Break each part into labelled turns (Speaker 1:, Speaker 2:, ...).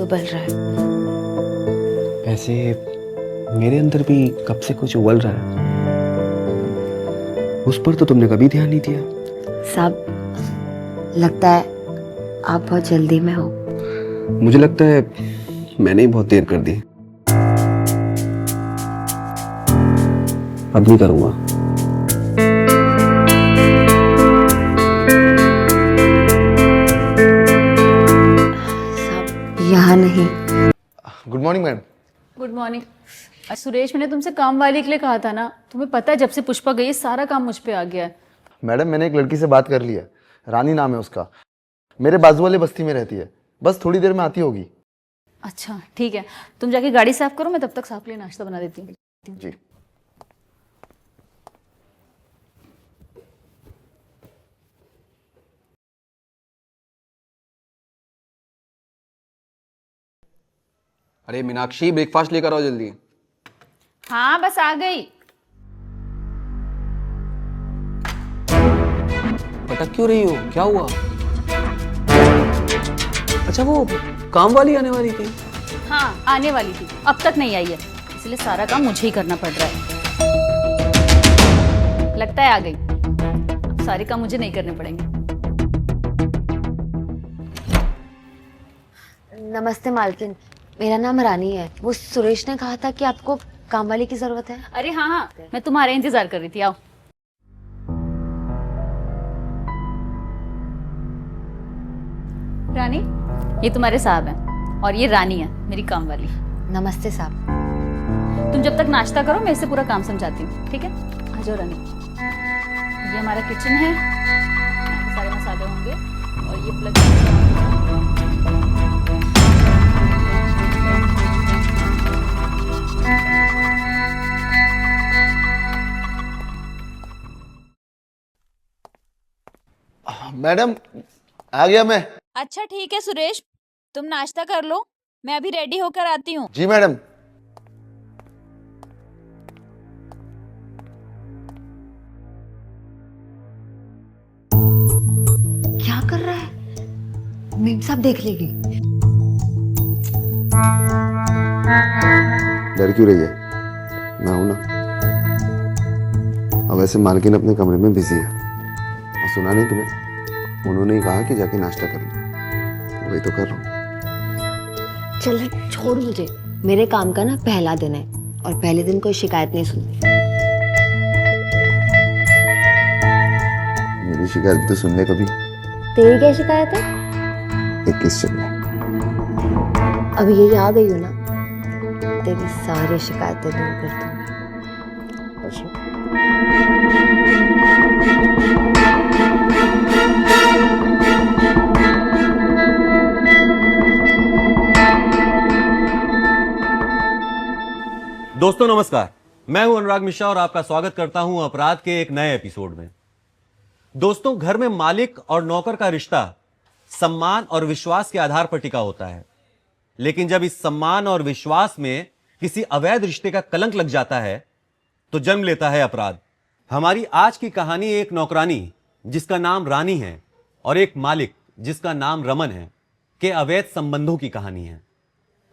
Speaker 1: उबल रहा है।
Speaker 2: ऐसे मेरे अंदर भी कब से कुछ उबल रहा है। उस पर तो तुमने कभी ध्यान नहीं दिया।
Speaker 1: साहब, लगता है आप बहुत जल्दी में हो।
Speaker 2: मुझे लगता है मैंने ही बहुत देर कर दी। अब नहीं करूंगा।
Speaker 1: साहब, यहाँ नहीं।
Speaker 3: Good morning ma'am.
Speaker 4: Good morning. Suresh, मैंने तुमसे काम वाली के लिए कहा था ना, तुम्हें पता है जब से पुष्पा गई है सारा काम मुझ पे आ गया है।
Speaker 3: मैडम मैंने एक लड़की से बात कर ली है, रानी नाम है उसका, मेरे बाजू वाले बस्ती में रहती है, बस थोड़ी देर में आती होगी।
Speaker 4: अच्छा ठीक है, तुम जाके गाड़ी साफ करो, मैं तब तक साहब के लिए नाश्ता बना देती हूँ।
Speaker 3: जी।
Speaker 2: अरे मीनाक्षी, ब्रेकफास्ट लेकर आओ जल्दी।
Speaker 4: हाँ बस आ गई।
Speaker 2: भटक क्यों रही हो, क्या हुआ? अच्छा, वो काम वाली आने वाली थी।
Speaker 4: हाँ आने वाली थी, अब तक नहीं आई है, इसलिए सारा काम मुझे ही करना पड़ रहा है। लगता है आ गई, अब सारे काम मुझे नहीं करने पड़ेंगे।
Speaker 1: नमस्ते मालकिन, मेरा नाम रानी है। वो सुरेश ने कहा था कि आपको काम वाली की जरूरत है।
Speaker 4: अरे हाँ हाँ, मैं तुम्हारा इंतजार कर रही थी, आओ। रानी, ये तुम्हारे साहब हैं और ये रानी है मेरी काम वाली।
Speaker 1: नमस्ते साहब।
Speaker 4: तुम जब तक नाश्ता करो मैं इसे पूरा काम समझाती हूँ, ठीक है? आ जाओ रानी। ये हमारा किचन है, यहाँ पे सारे मसाले होंगे और ये प्लग।
Speaker 3: मैडम आ गया मैं।
Speaker 5: अच्छा ठीक है सुरेश, तुम नाश्ता कर लो, मैं अभी रेडी होकर आती हूँ।
Speaker 3: जी मैडम।
Speaker 1: क्या कर रहा है? मेम साहब देख लेगी।
Speaker 3: डर क्यों रही है, मैं हूं ना। अब वैसे मालकिन अपने कमरे में बिजी है, और सुना नहीं तुम्हें, उन्होंने ही कहा कि जाके नाश्ता कर लो, वही तो कर रहा हूँ।
Speaker 1: चल छोड़ मुझे, मेरे काम का ना पहला दिन है और पहले दिन कोई शिकायत नहीं सुननी।
Speaker 3: मेरी शिकायत तो सुनने कभी।
Speaker 1: तेरी क्या शिकायत है?
Speaker 3: 21 चल रहा।
Speaker 1: अभी यही आ गई हो ना, तेरी सारी शिकायतें दूर कर दूँ।
Speaker 6: दोस्तों नमस्कार, मैं हूं अनुराग मिश्रा और आपका स्वागत करता हूं अपराध के एक नए एपिसोड में। दोस्तों, घर में मालिक और नौकर का रिश्ता सम्मान और विश्वास के आधार पर टिका होता है, लेकिन जब इस सम्मान और विश्वास में किसी अवैध रिश्ते का कलंक लग जाता है तो जन्म लेता है अपराध। हमारी आज की कहानी एक नौकरानी जिसका नाम रानी है और एक मालिक जिसका नाम रमन है के अवैध संबंधों की कहानी है।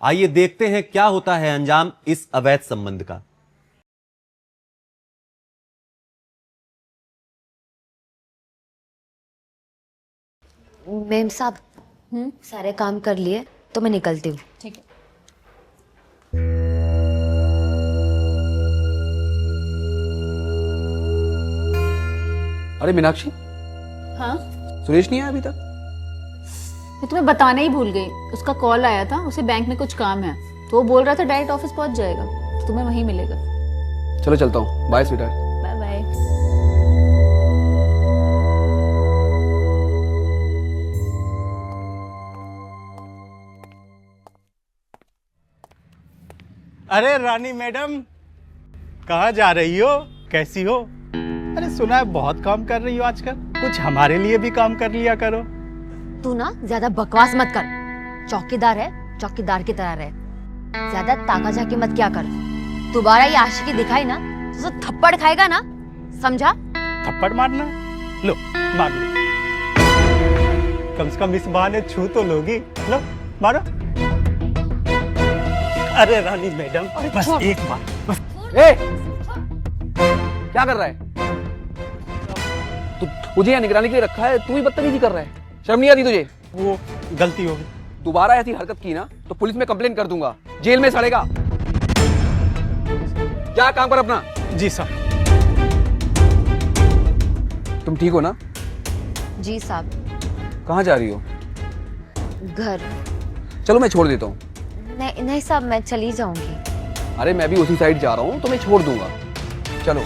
Speaker 6: आइए देखते हैं क्या होता है अंजाम इस अवैध संबंध का।
Speaker 1: मेम साहब, सारे काम कर लिए तो मैं निकलती हूँ।
Speaker 4: ठीक है।
Speaker 2: अरे मीनाक्षी,
Speaker 4: हाँ
Speaker 2: सुरेश नहीं आया अभी तक?
Speaker 4: मैं तुम्हें बताना ही भूल गई, उसका कॉल आया था, उसे बैंक में कुछ काम है तो वो बोल रहा था डायरेक्ट ऑफिस पहुंच जाएगा, तो तुम्हें वहीं मिलेगा।
Speaker 2: चलो चलता हूँ, बाय स्वीटहार्ट।
Speaker 4: Bye bye.
Speaker 7: अरे रानी मैडम, कहाँ जा रही हो, कैसी हो? अरे सुना है बहुत काम कर रही हो आजकल, कुछ हमारे लिए भी काम कर लिया करो।
Speaker 1: तू ना ज्यादा बकवास मत कर, चौकीदार है चौकीदार की तरह रहे, ज्यादा ताका झाकी मत क्या कर। दोबारा ये आशिकी दिखाई ना तो थप्पड़ खाएगा ना, समझा?
Speaker 7: थप्पड़ मारना? लो मार लो, कम से कम इस बहाने छू तो लोगी। लो मारो। अरे रानी मैडम, बस
Speaker 1: छोड़।
Speaker 7: एक बार, बस।
Speaker 2: ए क्या कर रहा है तू? तुझे यहाँ निगरानी के लिए रखा है, तू ही बदतमीजी कर रहा है। शर्म नहीं आती तुझे?
Speaker 7: वो गलती हो गई।
Speaker 2: दोबारा ऐसी हरकत की ना तो पुलिस में कंप्लेन कर दूंगा, जेल में सड़ेगा। क्या काम कर अपना।
Speaker 7: जी सर।
Speaker 2: तुम ठीक हो ना?
Speaker 1: जी साहब।
Speaker 2: कहाँ जा रही हो?
Speaker 1: घर।
Speaker 2: चलो मैं छोड़ देता हूँ।
Speaker 1: नहीं नहीं साहब, मैं चली जाऊंगी।
Speaker 2: अरे मैं भी उसी साइड जा रहा हूँ तो मैं छोड़ दूंगा। चलो।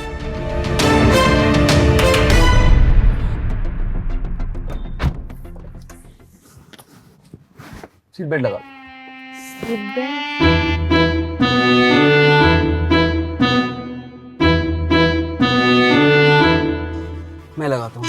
Speaker 2: सीट बेल्ट लगा। मैं लगाता हूँ।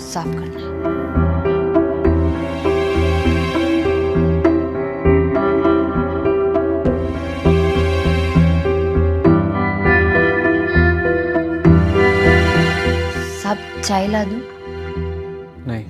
Speaker 1: साफ करना है। साहब चाय ला दूं?
Speaker 2: नहीं।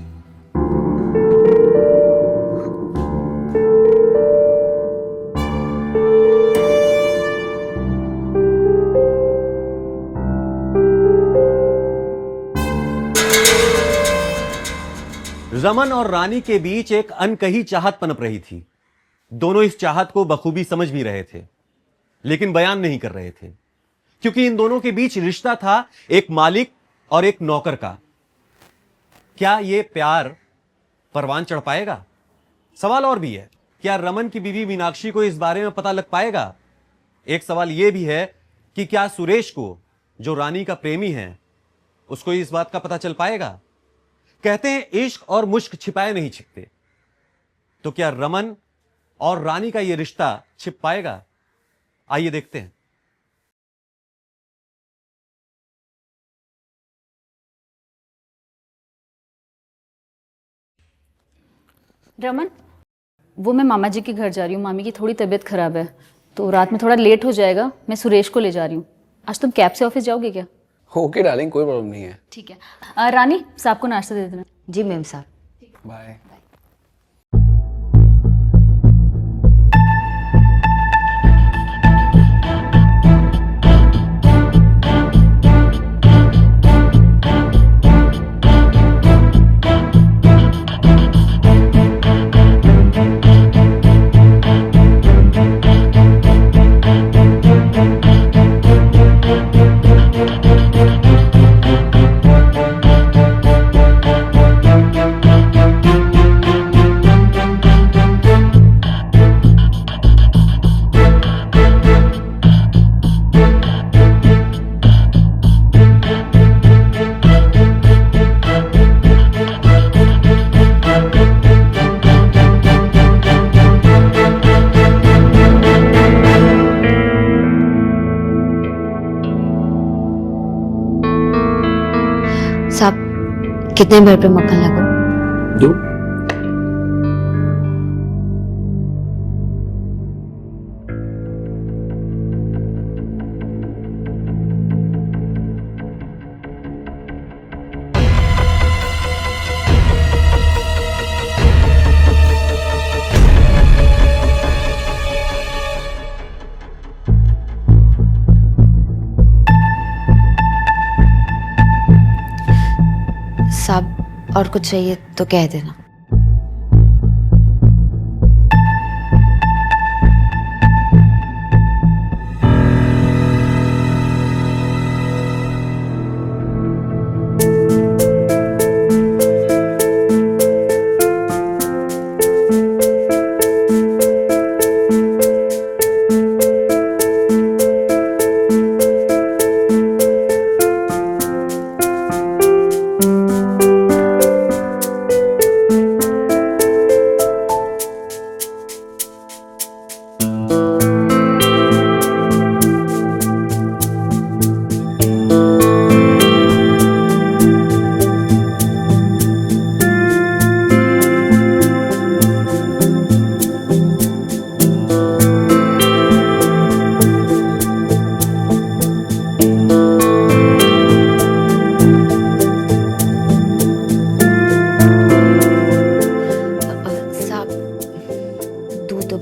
Speaker 6: रमन और रानी के बीच एक अनकही चाहत पनप रही थी। दोनों इस चाहत को बखूबी समझ भी रहे थे, लेकिन बयान नहीं कर रहे थे, क्योंकि इन दोनों के बीच रिश्ता था एक मालिक और एक नौकर का। क्या यह प्यार परवान चढ़ पाएगा? सवाल और भी है, क्या रमन की बीवी मीनाक्षी को इस बारे में पता लग पाएगा? एक सवाल यह भी है कि क्या सुरेश को, जो रानी का प्रेमी है, उसको इस बात का पता चल पाएगा? कहते हैं इश्क और मुश्क छिपाए नहीं छिपते, तो क्या रमन और रानी का यह रिश्ता छिप पाएगा? आइए देखते हैं।
Speaker 4: रमन, वो मैं मामा जी के घर जा रही हूँ। मामी की थोड़ी तबीयत खराब है, तो रात में थोड़ा लेट हो जाएगा। मैं सुरेश को ले जा रही हूँ। आज तुम कैब से ऑफिस जाओगे क्या?
Speaker 2: ओके डार्लिंग, कोई प्रॉब्लम नहीं है।
Speaker 4: ठीक है। रानी, साहब को नाश्ता दे देना।
Speaker 1: जी मैम साहब।
Speaker 2: बाय।
Speaker 1: साहब कितने भर पे मक्खन लगा?
Speaker 2: दो।
Speaker 1: और कुछ चाहिए तो कह देना।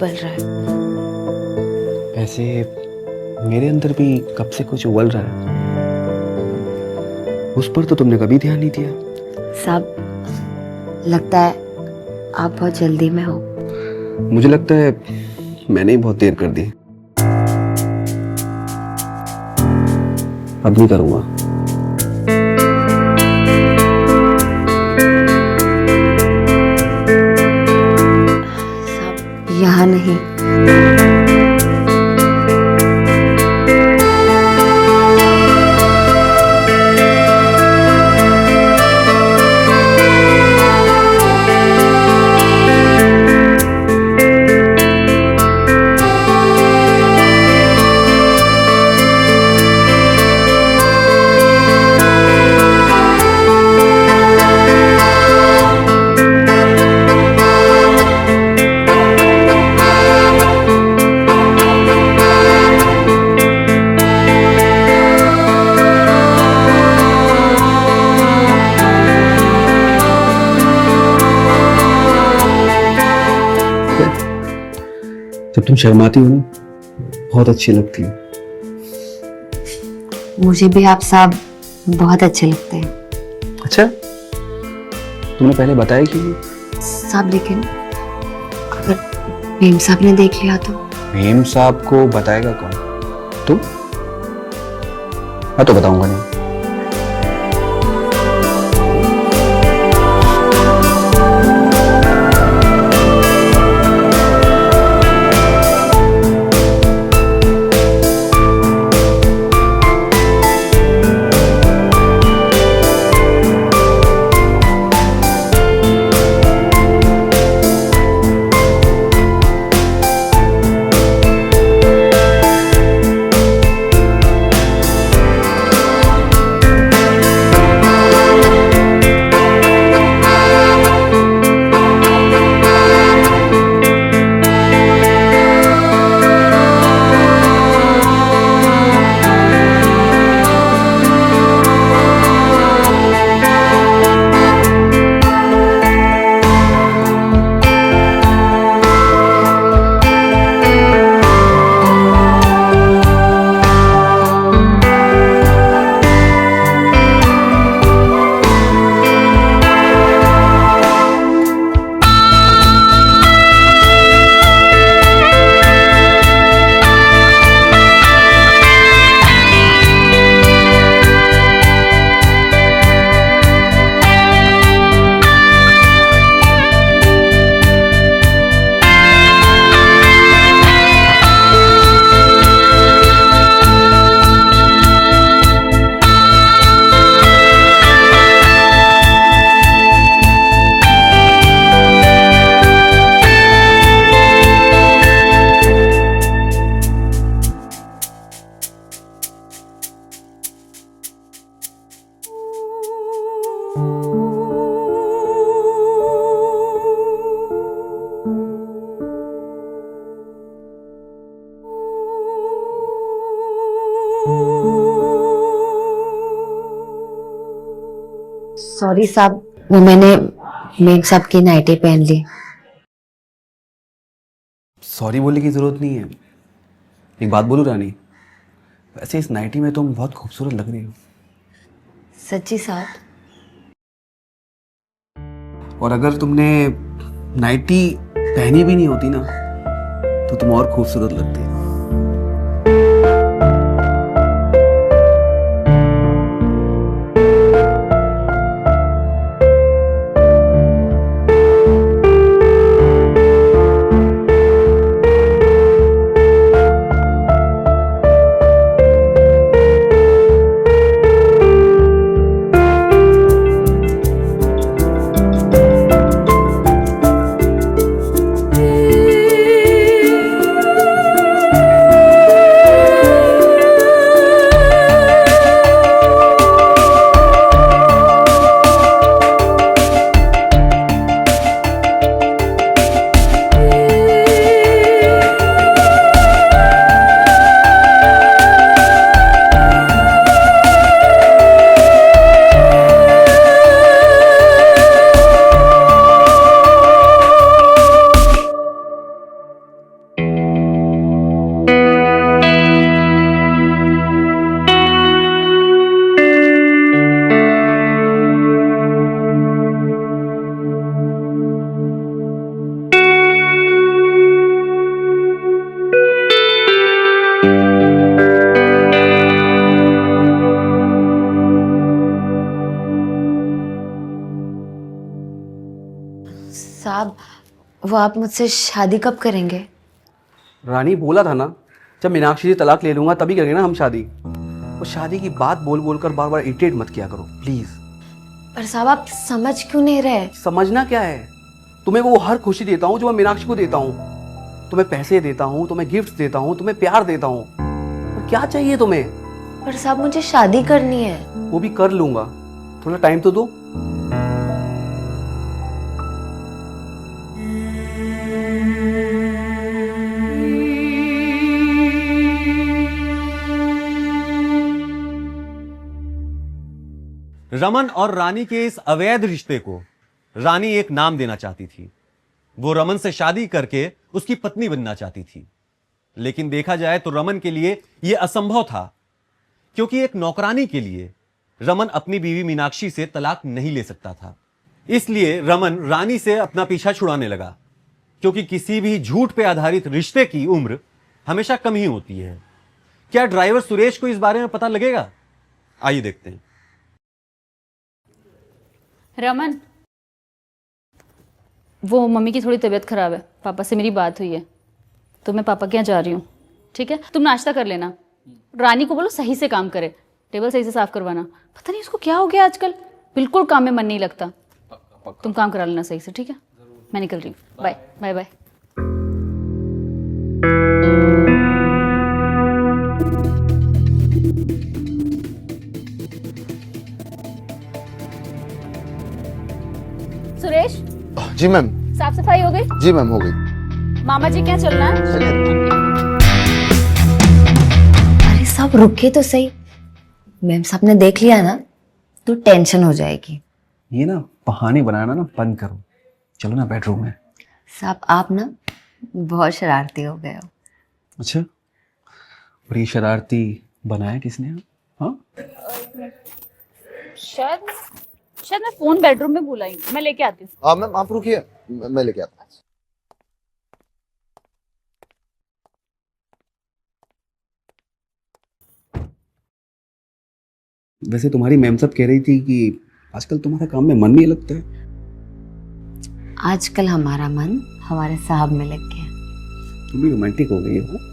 Speaker 1: बल रहा है।
Speaker 3: ऐसे मेरे अंदर भी कब से कुछ उबल रहा है, उस पर तो तुमने कभी ध्यान नहीं दिया।
Speaker 1: साहब लगता है आप बहुत जल्दी में हो।
Speaker 3: मुझे लगता है मैंने ही बहुत देर कर दी। अब नहीं करूंगा।
Speaker 1: साहब यहाँ नहीं।
Speaker 3: जब तुम शर्माती हो ना, बहुत अच्छी लगती है।
Speaker 1: मुझे भी आप साहब बहुत अच्छे लगते हैं।
Speaker 3: अच्छा, तुमने पहले बताया क्यों?
Speaker 1: साहब लेकिन अगर मेम साहब ने देख लिया तो?
Speaker 3: मेम साहब को बताएगा कौन? तुम? मैं तो बताऊंगा नहीं।
Speaker 1: सॉरी साहब, वो मैंने मेम साहब की नाइटी पहन ली।
Speaker 3: सॉरी बोलने की जरूरत नहीं है। एक बात बोलूं रानी, वैसे इस नाइटी में तुम बहुत खूबसूरत लग रही हो।
Speaker 1: सच्ची साहब?
Speaker 2: और अगर तुमने नाइटी पहनी भी नहीं होती ना तो तुम और खूबसूरत लगती।
Speaker 1: साहब, वो आप मुझसे शादी कब करेंगे?
Speaker 2: रानी बोला था ना, जब मीनाक्षी से तलाक ले लूंगा तभी करेंगे ना हम शादी। और शादी की बात बोल बोल कर बार बार इरिटेट मत किया करो प्लीज।
Speaker 1: पर साहब आप समझ क्यों नहीं रहे?
Speaker 2: समझना क्या है? तुम्हें वो हर खुशी देता हूँ जो मैं मीनाक्षी को देता हूँ। तुम्हें पैसे देता हूँ, तुम्हें गिफ्ट देता हूँ, तुम्हें प्यार देता हूँ। और क्या चाहिए तुम्हें?
Speaker 1: पर साहब मुझे शादी करनी है।
Speaker 2: वो भी कर लूंगा, थोड़ा टाइम तो दो।
Speaker 6: रमन और रानी के इस अवैध रिश्ते को रानी एक नाम देना चाहती थी। वो रमन से शादी करके उसकी पत्नी बनना चाहती थी। लेकिन देखा जाए तो रमन के लिए यह असंभव था, क्योंकि एक नौकरानी के लिए रमन अपनी बीवी मीनाक्षी से तलाक नहीं ले सकता था। इसलिए रमन रानी से अपना पीछा छुड़ाने लगा, क्योंकि किसी भी झूठ पे आधारित रिश्ते की उम्र हमेशा कम ही होती है। क्या ड्राइवर सुरेश को इस बारे में पता लगेगा? आइए देखते हैं।
Speaker 4: रमन, वो मम्मी की थोड़ी तबीयत खराब है, पापा से मेरी बात हुई है तो मैं पापा के यहाँ जा रही हूँ। ठीक है, तुम नाश्ता कर लेना। रानी को बोलो सही से काम करे, टेबल सही से साफ करवाना। पता नहीं उसको क्या हो गया आजकल, बिल्कुल काम में मन नहीं लगता। तुम काम करा लेना सही से, ठीक है? मैं निकल रही हूँ। Bye bye bye. सुरेश,
Speaker 3: जी मैम।
Speaker 4: साफ सफाई हो गई?
Speaker 3: जी मैम, हो गई।
Speaker 4: मामा जी क्या चलना है?
Speaker 1: अरे साहब रुके तो सही, मैम साहब ने देख लिया ना तो टेंशन हो जाएगी।
Speaker 2: ये ना बहाने बनाना ना बंद करो, चलो ना बेडरूम में।
Speaker 1: साहब आप ना बहुत शरारती हो गए हो।
Speaker 2: अच्छा, और ये शरारती बनाया किसने? हाँ,
Speaker 4: शायद मैं फोन बेडरूम में भूला ही, मैं लेके आती हूँ।
Speaker 3: हाँ मैम, आप रुकिए, मैं लेके आता हूँ।
Speaker 2: वैसे तुम्हारी मैम सब कह रही थी कि आजकल तुम्हारा काम में मन नहीं लगता है।
Speaker 1: आजकल हमारा मन हमारे साहब में लग गया।
Speaker 2: तुम भी रोमांटिक हो गई हो।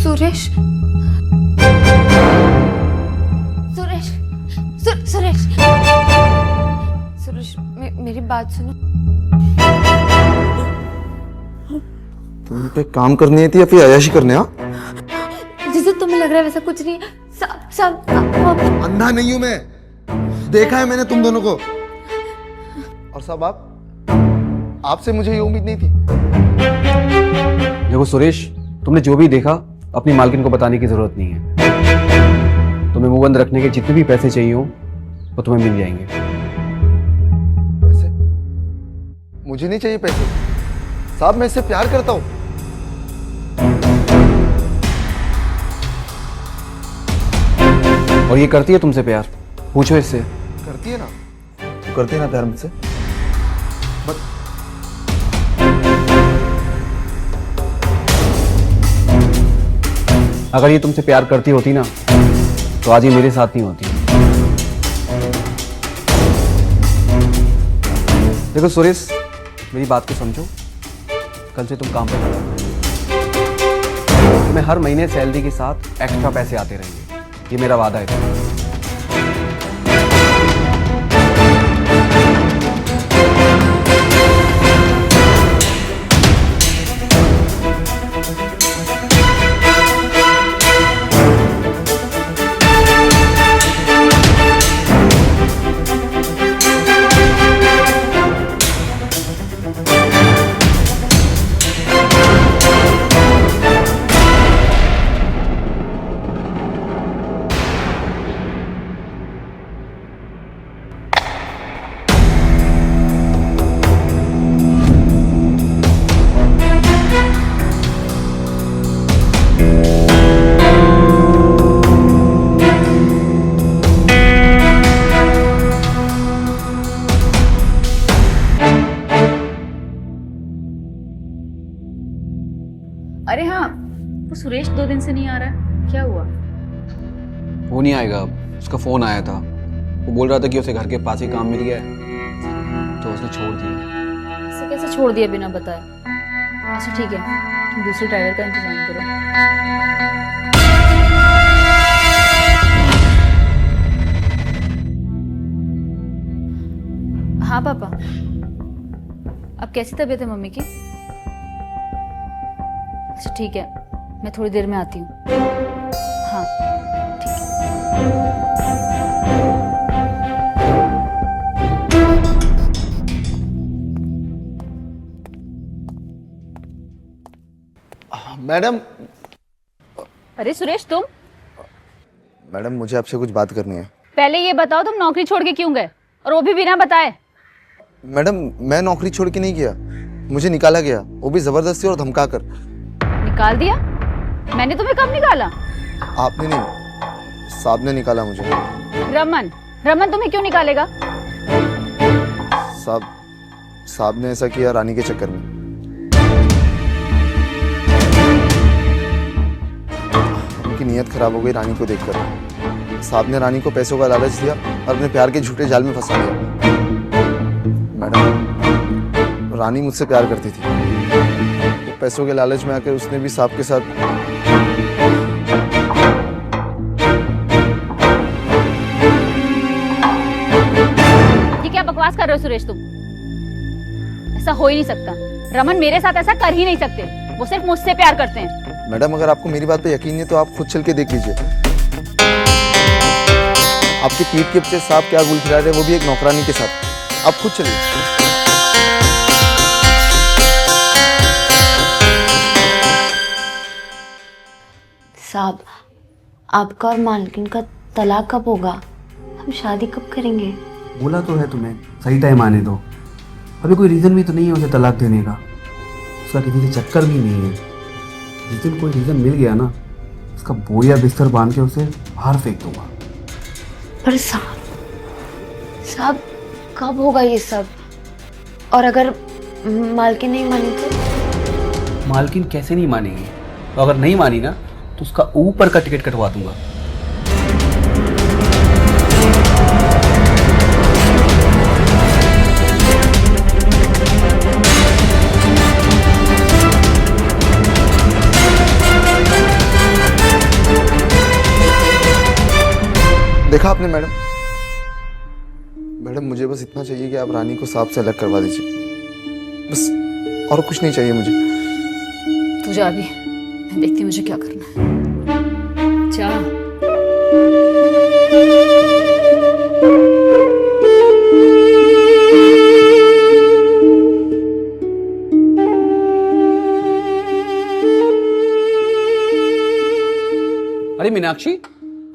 Speaker 1: सुरेश, सुरेश, सुरेश, सुरेश, मेरी बात सुनो।
Speaker 3: तुम पे काम करनी थी या फिर अयाशी करने? हाँ,
Speaker 1: जैसे तुम्हें लग रहा है वैसा कुछ नहीं है। सब
Speaker 3: अंधा नहीं हूं मैं, देखा है मैंने तुम दोनों को। और सब आपसे मुझे ये उम्मीद नहीं थी।
Speaker 2: देखो सुरेश, तुमने जो भी देखा अपनी मालकिन को बताने की जरूरत नहीं है। तुम्हें मुंह बंद रखने के जितने भी पैसे चाहिए हो वो तुम्हें मिल जाएंगे।
Speaker 3: पैसे? मुझे नहीं चाहिए पैसे साहब, मैं इससे प्यार करता हूं।
Speaker 2: और ये करती है तुमसे प्यार? पूछो इससे।
Speaker 3: करती है ना, तो करती है ना प्यार मुझसे। बट
Speaker 2: अगर ये तुमसे प्यार करती होती ना तो आज ये मेरे साथ नहीं होती। देखो सुरेश, मेरी बात को समझो। कल से तुम काम पे लगा, तुम्हें हर महीने सैलरी के साथ एक्स्ट्रा पैसे आते रहेंगे, ये मेरा वादा है।
Speaker 4: अरे हाँ, वो सुरेश 2 दिन से नहीं आ रहा है, क्या हुआ?
Speaker 2: वो नहीं आएगा अब। उसका फोन आया था, वो बोल रहा था कि उसे घर के पास ही काम मिल गया है तो उसने छोड़ दिया।
Speaker 4: ऐसे कैसे छोड़ दिया बिना बताए? अच्छा ठीक है, तुम दूसरे ड्राइवर का इंतजाम करो। हाँ पापा, अब कैसी तबीयत है मम्मी की? अच्छा ठीक है, मैं थोड़ी देर में आती हूँ। हाँ ठीक
Speaker 3: है। मैडम,
Speaker 4: अरे सुरेश तुम?
Speaker 3: मैडम मुझे आपसे कुछ बात करनी है।
Speaker 4: पहले ये बताओ तुम नौकरी छोड़ के क्यों गए, और वो भी बिना बताए?
Speaker 3: मैडम मैं नौकरी छोड़ के नहीं गया, मुझे निकाला गया, वो भी जबरदस्ती और धमका कर।
Speaker 4: निकाल दिया? मैंने तुम्हें कब निकाला?
Speaker 3: आपने नहीं, साहब ने निकाला मुझे।
Speaker 4: रमन, रमन तुम्हें क्यों निकालेगा?
Speaker 3: साहब ने ऐसा किया रानी के चक्कर में। उनकी नीयत खराब हो गई रानी को देखकर। साहब ने रानी को पैसों का लालच दिया और अपने प्यार के झूठे जाल में फंसा दिया। मैडम रानी मुझसे प्यार करती थी, तो पैसों के लालच में आकर उसने भी साहब के साथ।
Speaker 4: ये क्या बकवास कर रहे हो सुरेश तुम? ऐसा हो ही नहीं सकता। रमन मेरे साथ ऐसा कर ही नहीं सकते, वो सिर्फ मुझसे प्यार करते हैं।
Speaker 3: मैडम अगर आपको मेरी बात पे यकीन नहीं है तो आप खुद चल के देख लीजिए। आपकी पीठ के पीछे साहब क्या गुल खिला रहे हैं, वो भी एक नौकरानी के साथ। आप खुद चलिए।
Speaker 1: साहब, आपका और मालकिन का तलाक कब होगा? हम शादी कब करेंगे?
Speaker 2: बोला तो है तुम्हें, सही टाइम आने दो। अभी कोई रीज़न भी तो नहीं है उसे तलाक देने का, उसका किसी से चक्कर भी नहीं है। जिस दिन कोई रीज़न मिल गया ना, उसका बोरिया बिस्तर बांध के उसे बाहर फेंक दूंगा।
Speaker 1: पर साहब कब होगा ये सब? और अगर मालकिन नहीं मानी तो?
Speaker 2: मालकिन कैसे नहीं मानेगी? तो अगर नहीं मानी ना तो उसका ऊपर का टिकट कटवा दूंगा।
Speaker 3: देखा आपने मैडम? मैडम मुझे बस इतना चाहिए कि आप रानी को साहब से अलग करवा दीजिए, बस, और कुछ नहीं चाहिए मुझे।
Speaker 4: तू जा अभी, मैं देखती हूँ मुझे क्या करना है। जा।
Speaker 2: अरे मीनाक्षी,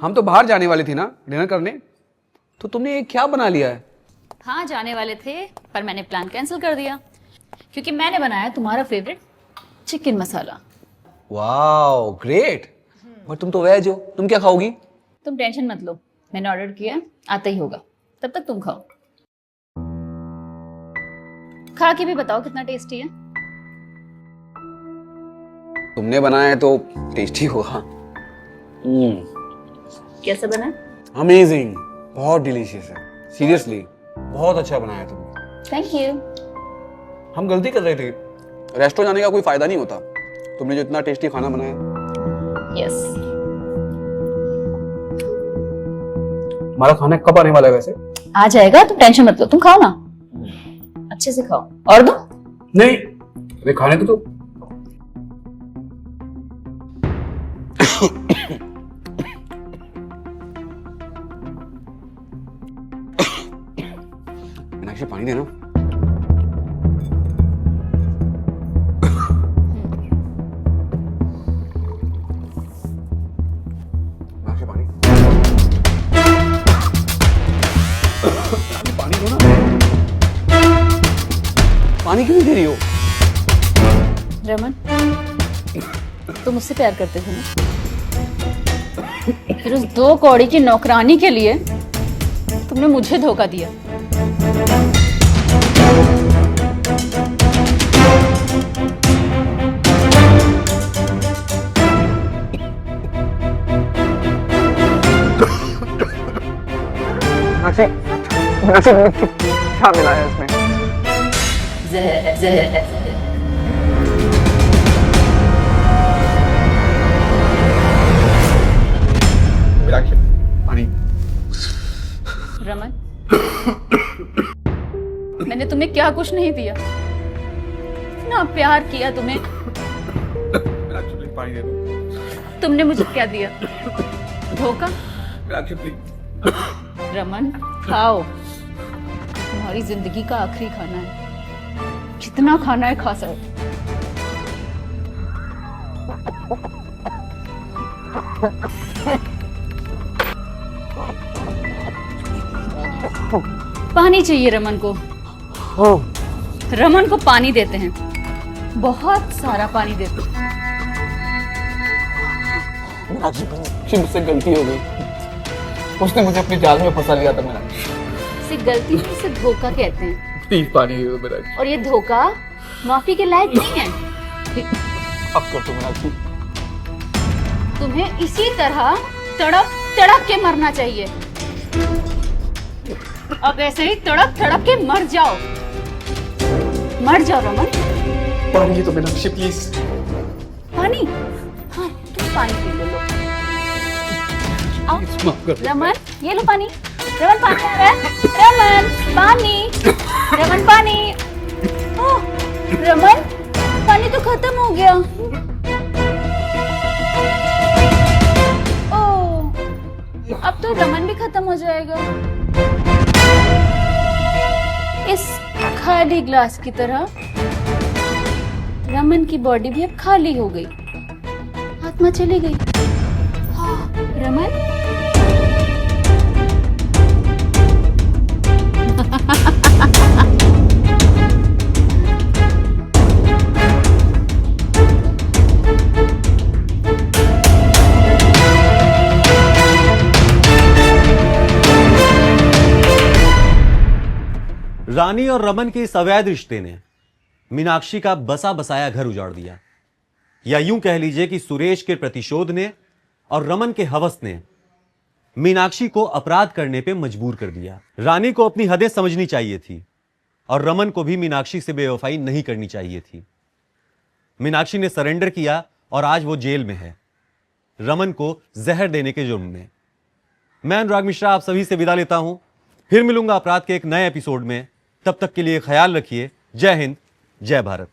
Speaker 2: हम तो बाहर जाने वाले थे ना डिनर करने, तो तुमने ये क्या बना लिया है?
Speaker 4: हाँ जाने वाले थे, पर मैंने प्लान कैंसिल कर दिया क्योंकि मैंने बनाया तुम्हारा favourite chicken masala.
Speaker 2: Wow great. But तुम तो वेज हो, तुम क्या खाओगी?
Speaker 4: तुम टेंशन मत लो, मैंने ऑर्डर किया है, आता ही होगा। तब तक तुम खाओ, खा के भी बताओ कितना टेस्टी है।
Speaker 2: तुमने बनाया है तो टेस्टी होगा।
Speaker 4: कैसा बना है?
Speaker 2: अमेजिंग, बहुत डिलीशियस है, सीरियसली बहुत अच्छा बनाया तुमने।
Speaker 4: Thank you.
Speaker 2: हम गलती कर रहे थे, रेस्टोरेंट जाने का कोई फायदा नहीं होता। तुमने जो इतना टेस्टी खाना बनाया।
Speaker 4: यस।
Speaker 2: हमारा खाना कब आने वाला है वैसे?
Speaker 4: आ जाएगा, तुम टेंशन मत लो, तुम खाओ ना, अच्छे से खाओ। और दो?
Speaker 2: नहीं, अरे खाने तो दो। मीनाक्षी पानी देना। मीनाक्षी पानी। पानी दो ना। पानी क्यों नहीं दे रही हो?
Speaker 4: रमन, तुम मुझसे प्यार करते थे ना, फिर उस 2 कौड़ी की नौकरानी के लिए तुमने मुझे धोखा दिया।
Speaker 2: क्या मिला है इसमें?
Speaker 4: जहर, जहर है।
Speaker 2: पानी।
Speaker 4: रमन, मैंने तुम्हें क्या कुछ नहीं दिया, इतना प्यार किया तुम्हें,
Speaker 2: पानी दे दो।
Speaker 4: तुमने मुझे क्या दिया? धोखा।
Speaker 2: प्लीज।
Speaker 4: रमन, खाओ, तुम्हारी जिंदगी का आखिरी खाना है, जितना खाना है खा सको। पानी चाहिए रमन को। रमन को पानी देते हैं, बहुत सारा पानी देते हैं।
Speaker 2: मुझसे गलती हो गई, उसने मुझे अपनी जाल में फंसा लिया था। मेरा
Speaker 4: इसे गलती नहीं, इसे धोखा कहते हैं।
Speaker 2: प्लीज पानी दे दो मेरा।
Speaker 4: और ये धोखा माफी के लायक नहीं है।
Speaker 2: अब कर दो मेरा।
Speaker 4: तुम्हें इसी तरह तड़प तड़प के मरना चाहिए। अब ऐसे ही तड़प तड़प के मर जाओ, मर जाओ रमन।
Speaker 2: पानी तो मीनाक्षी प्लीज।
Speaker 4: पानी? हाँ, तुम पानी पी लो। आओ रमन, ये लो पानी। रमन पानी आ रहा है। रमन पानी, रमन पानी। ओह, रमन पानी तो खत्म हो गया। ओह, अब तो रमन भी खत्म हो जाएगा। इस खाली ग्लास की तरह रमन की बॉडी भी अब खाली हो गई, आत्मा चली गई। रमन
Speaker 6: रानी और रमन के इस अवैध रिश्ते ने मीनाक्षी का बसा बसाया घर उजाड़ दिया, या यूं कह लीजिए कि सुरेश के प्रतिशोध ने और रमन के हवस ने मीनाक्षी को अपराध करने पे मजबूर कर दिया। रानी को अपनी हदें समझनी चाहिए थी और रमन को भी मीनाक्षी से बेवफाई नहीं करनी चाहिए थी। मीनाक्षी ने सरेंडर किया और आज वो जेल में है, रमन को जहर देने के जुर्म में। मैं अनुराग मिश्रा आप सभी से विदा लेता हूं, फिर मिलूंगा अपराध के एक नए एपिसोड में। तब तक के लिए ख्याल रखिए। जय हिंद, जय भारत।